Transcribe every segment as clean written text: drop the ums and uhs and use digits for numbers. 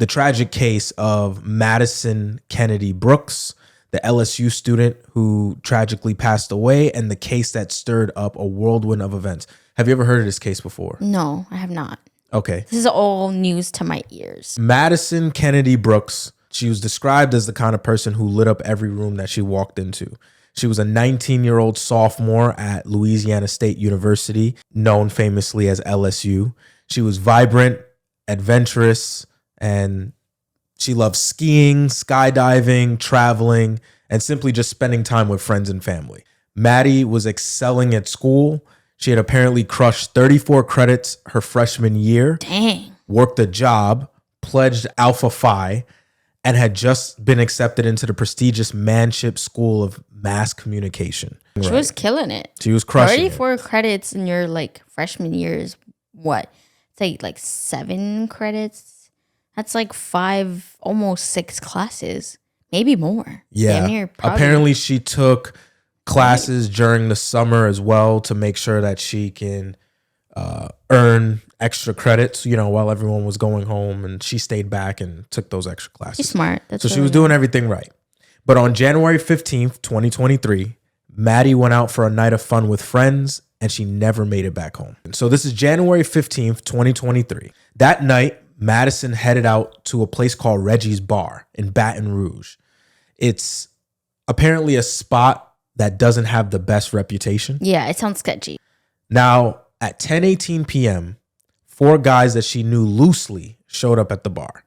the tragic case of Madison Kennedy Brooks, the LSU student who tragically passed away, and the case that stirred up a whirlwind of events. Have you ever heard of this case before? No, I have not. Okay. This is all news to my ears. Madison Kennedy Brooks, she was described as the kind of person who lit up every room that she walked into. She was a 19-year-old sophomore at Louisiana State University, known famously as LSU. She was vibrant, adventurous, and she loved skiing, skydiving, traveling, and simply just spending time with friends and family. Maddie was excelling at school. She had apparently crushed 34 credits her freshman year. Dang. Worked a job, pledged Alpha Phi, and had just been accepted into the prestigious Manship School of Mass Communication. She was killing it. She was crushing 34 credits in your freshman year is what? It's like 7 credits. That's like 5, almost 6 classes, maybe more. Yeah. Apparently she took classes during the summer as well to make sure that she can earn extra credits, while everyone was going home, and she stayed back and took those extra classes. She's smart. So she was doing everything right. But on January 15th, 2023, Maddie went out for a night of fun with friends, and she never made it back home. So this is January 15th, 2023. That night, Madison headed out to a place called Reggie's Bar in Baton Rouge. It's apparently a spot that doesn't have the best reputation. Yeah, it sounds sketchy. Now, at 10:18 p.m., 4 guys that she knew loosely showed up at the bar.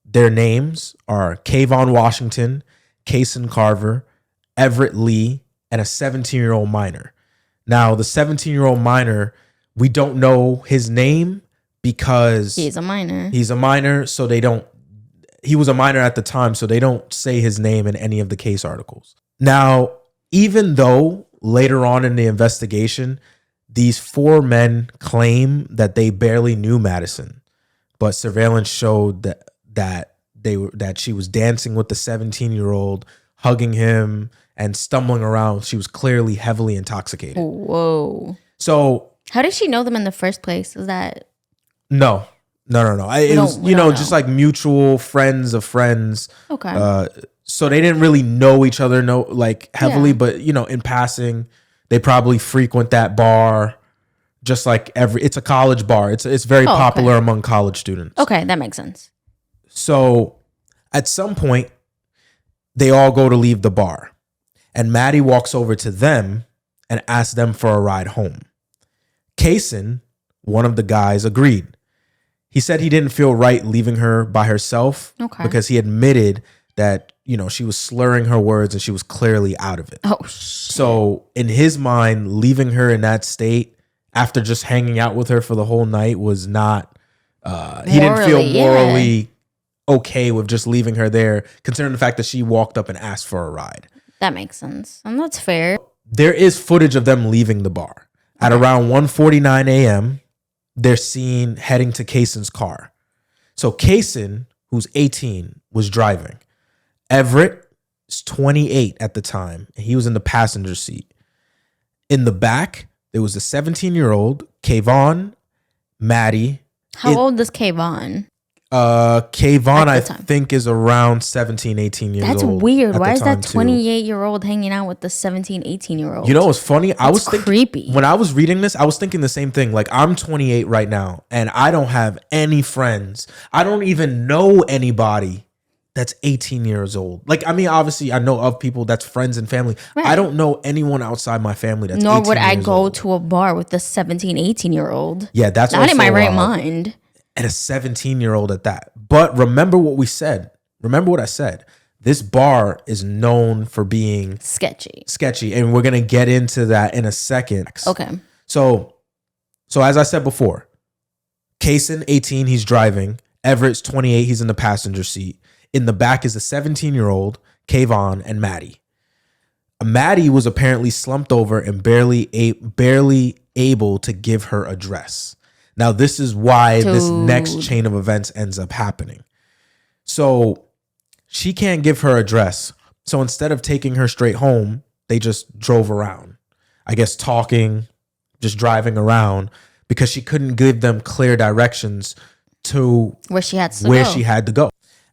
Their names are Kayvon Washington, Kason Carver, Everett Lee, and a 17-year-old minor. Now, the 17-year-old minor, we don't know his name because he's a minor. So he was a minor at the time, so they don't say his name in any of the case articles. Now, even though later on in the investigation, these 4 men claim that they barely knew Madison, but surveillance showed that she was dancing with the 17-year-old, hugging him, and stumbling around. She was clearly heavily intoxicated. Whoa. So how did she know them in the first place? Is that... No. It was, just like mutual friends of friends. Okay. So they didn't really know each other, heavily, but in passing, they probably frequent that bar. Just like it's a college bar. It's very popular among college students. Okay, that makes sense. So at some point, they all go to leave the bar, and Maddie walks over to them and asks them for a ride home. Kason, one of the guys, agreed. He said he didn't feel right leaving her by herself because he admitted that, she was slurring her words and she was clearly out of it. Oh, shit. So in his mind, leaving her in that state after just hanging out with her for the whole night was not, he didn't feel morally okay with just leaving her there, considering the fact that she walked up and asked for a ride. That makes sense. And that's fair. There is footage of them leaving the bar. At around 1:49 a.m., they're seen heading to Kason's car. So Kason, who's 18, was driving. Everett is 28 at the time, and he was in the passenger seat. In the back, there was a 17-year-old, Kayvon, Maddie. How old is Kayvon? Kayvon, I think, is around 17, 18 years old. That's weird. Why is that 28-year-old hanging out with the 17, 18-year-old? What's funny? I was thinking, creepy. When I was reading this, I was thinking the same thing. Like, I'm 28 right now, and I don't have any friends. I don't even know anybody that's 18 years old. Obviously, I know of people that's friends and family. Right. I don't know anyone outside my family that's 18 years old. Nor would I go to a bar with the 17, 18-year-old. Yeah, that's not in my right mind. And a 17-year-old at that. But remember what we said. Remember what I said. This bar is known for being sketchy. And we're going to get into that in a second. Okay. So as I said before, Kason, 18, he's driving. Everett's 28, he's in the passenger seat. In the back is the 17-year-old, Kayvon, and Maddie. Maddie was apparently slumped over and barely able to give her address. Now, this is why this next chain of events ends up happening. So she can't give her address. So instead of taking her straight home, they just drove around. I guess talking, just driving around, because she couldn't give them clear directions to Where she had to where go. she had to go.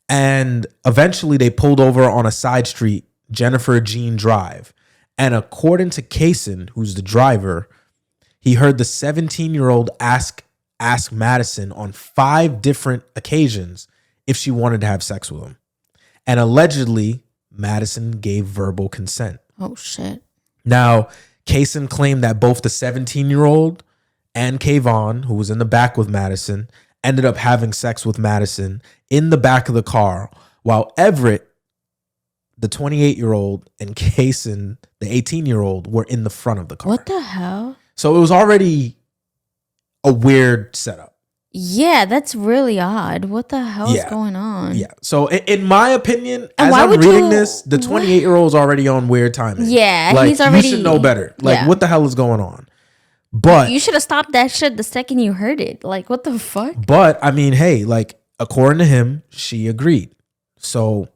And eventually they pulled over on a side street, Jennifer Jean Drive. And according to Kaysen, who's the driver, he heard the 17-year-old ask Madison on 5 different occasions if she wanted to have sex with him. And allegedly, Madison gave verbal consent. Oh, shit. Now, Kaysen claimed that both the 17-year-old and Kayvon, who was in the back with Madison, ended up having sex with Madison in the back of the car, while Everett, the 28-year-old, and Kaysen, the 18-year-old, were in the front of the car. What the hell? So it was already a weird setup. Yeah, that's really odd. What the hell is going on? Yeah. So in my opinion, And as why I'm would reading you- this, the 28-year-old's already on weird timing. Yeah, like, he's already- you should know better. Like, yeah. what the hell is going on? But You should have stopped that shit the second you heard it. Like, what the fuck? But I mean, hey, like according to him, she agreed. So,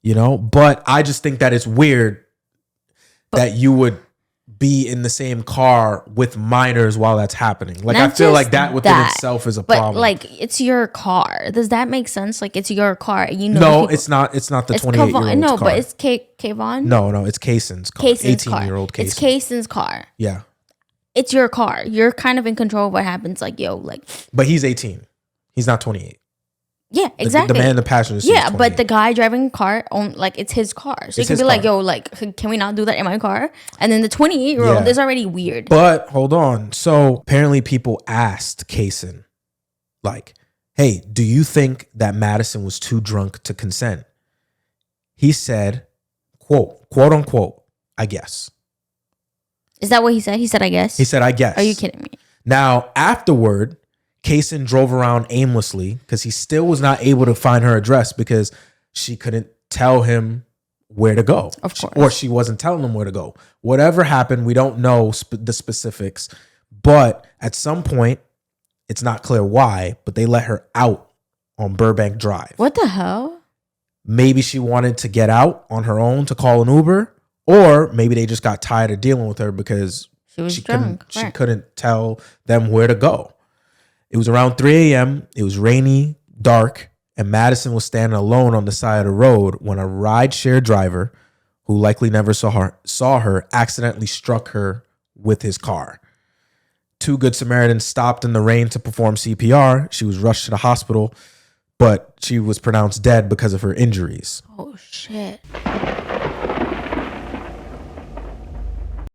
but I just think that it's weird that you would be in the same car with minors while that's happening. Like, Not I feel just like that within that, itself is a But problem. like, it's your car. Does that make sense? Like, it's your car. You know, no, people- it's not. It's not the It's 28-year-old. No, car. but it's Kayvon. No, it's Kaysen's car. Kaysen's car. 18-year-old Kaysen. It's Kaysen's car. Yeah, It's your car. You're kind of in control of what happens. Like, yo, like, but he's 18. He's not 28. yeah, The exactly. man in the passenger seat. Yeah, is but the 28. guy driving the car, like, it's his car. So you It's can his be like, car. yo, like, can we not do that in my car? And then the 28-year-old Yeah. is already weird. But hold on. So apparently people asked Kaysen, like, hey, do you think that Madison was too drunk to consent? He said, quote unquote, I guess. Is that what he said? He said, I guess. He said, I guess. Are you kidding me? Now, afterward, Kaysen drove around aimlessly because he still was not able to find her address because she couldn't tell him where to go. Of course. Or she wasn't telling him where to go. Whatever happened, we don't know the specifics. But at some point, it's not clear why, but they let her out on Burbank Drive. What the hell? Maybe she wanted to get out on her own to call an Uber, or maybe they just got tired of dealing with her because She was she drunk. she couldn't tell them where to go. It was around 3 a.m. It was rainy, dark, and Madison was standing alone on the side of the road when a rideshare driver, who likely never saw her, accidentally struck her with his car. 2 Good Samaritans stopped in the rain to perform CPR. She was rushed to the hospital, but she was pronounced dead because of her injuries. Oh, shit.